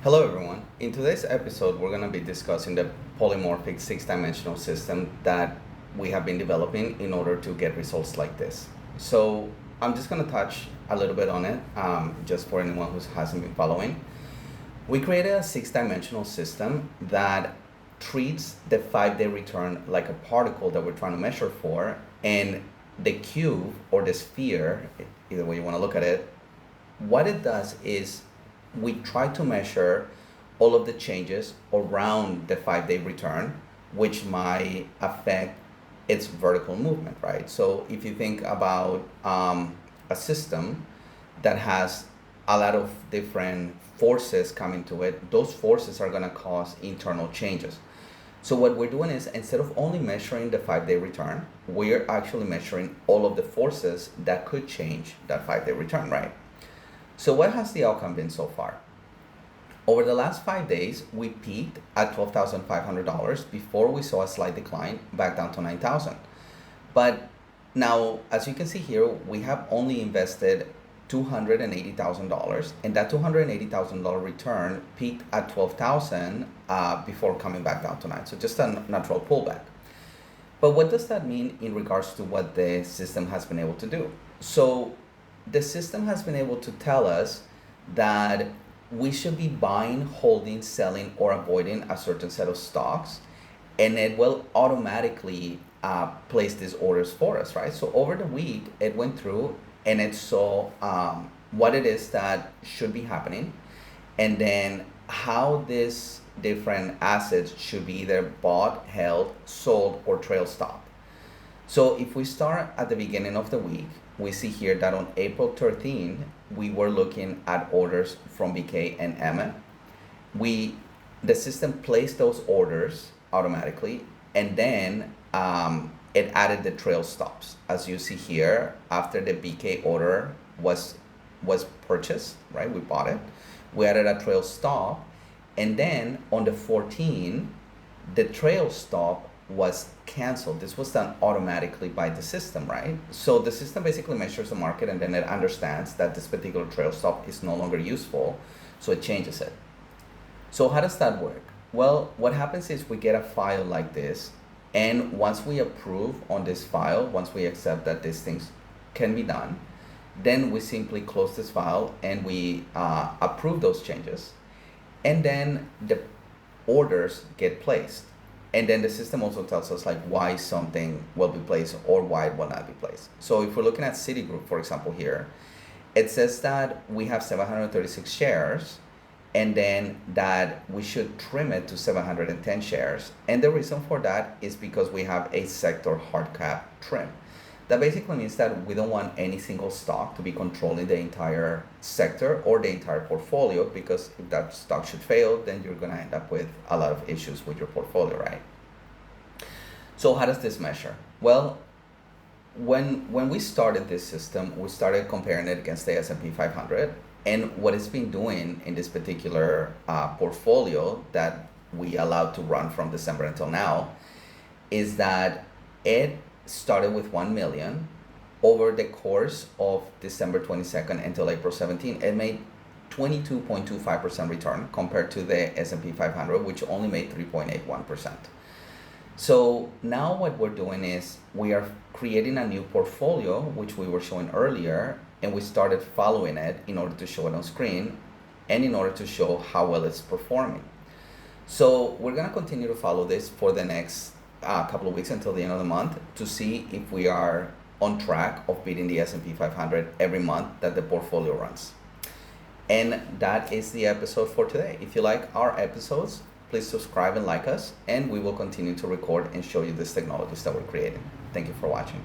Hello everyone. In today's episode, we're going to be discussing the polymorphic six-dimensional system that we have been developing in order to get results like this. So I'm just going to touch a little bit on it, just for anyone who hasn't been following. We created a six-dimensional system that treats the 5-day return like a particle that we're trying to measure for, and the cube or the sphere, either way you want to look at it, what it does is we try to measure all of the changes around the 5-day return, which might affect its vertical movement, right? So if you think about a system that has a lot of different forces coming to it, those forces are going to cause internal changes. So what we're doing is, instead of only measuring the 5-day return, we're actually measuring all of the forces that could change that 5-day return, right? So what has the outcome been so far? Over the last 5 days, we peaked at $12,500 before we saw a slight decline back down to $9,000. But now, as you can see here, we have only invested $280,000, and that $280,000 return peaked at $12,000 before coming back down to $9,000. So just a natural pullback. But what does that mean in regards to what the system has been able to do? So the system has been able to tell us that we should be buying, holding, selling, or avoiding a certain set of stocks, and it will automatically place these orders for us, right? So over the week, it went through and it saw what it is that should be happening, and then how these different assets should be either bought, held, sold, or trail stop. So if we start at the beginning of the week, we see here that on April 13, we were looking at orders from BK and Emma. The system placed those orders automatically, and then it added the trail stops. As you see here, after the BK order was purchased, right? We bought it. We added a trail stop, and then on the 14th, the trail stop was canceled. This was done automatically by the system, right? So the system basically measures the market, and then it understands that this particular trail stop is no longer useful, so it changes it. So how does that work? Well, what happens is we get a file like this, and once we approve on this file, once we accept that these things can be done, then we simply close this file and we approve those changes, and then the orders get placed. And then the system also tells us like why something will be placed or why it will not be placed. So if we're looking at Citigroup, for example, here, it says that we have 736 shares, and then that we should trim it to 710 shares. And the reason for that is because we have a sector hard cap trim. That basically means that we don't want any single stock to be controlling the entire sector or the entire portfolio, because if that stock should fail, then you're going to end up with a lot of issues with your portfolio, right? So how does this measure? Well, when we started this system, we started comparing it against the S&P 500, and what it's been doing in this particular portfolio that we allowed to run from December until now is that it started with 1 million. Over the course of December 22nd until April 17, it made 22.25% return compared to the S&P 500, which only made 3.81%. So now what we're doing is we are creating a new portfolio, which we were showing earlier, and we started following it in order to show it on screen and in order to show how well it's performing. So we're going to continue to follow this for the next couple of weeks until the end of the month to see if we are on track of beating the S&P 500 every month that the portfolio runs. And that is the episode for today. If you like our episodes, please subscribe and like us, and we will continue to record and show you these technologies that we're creating. Thank you for watching.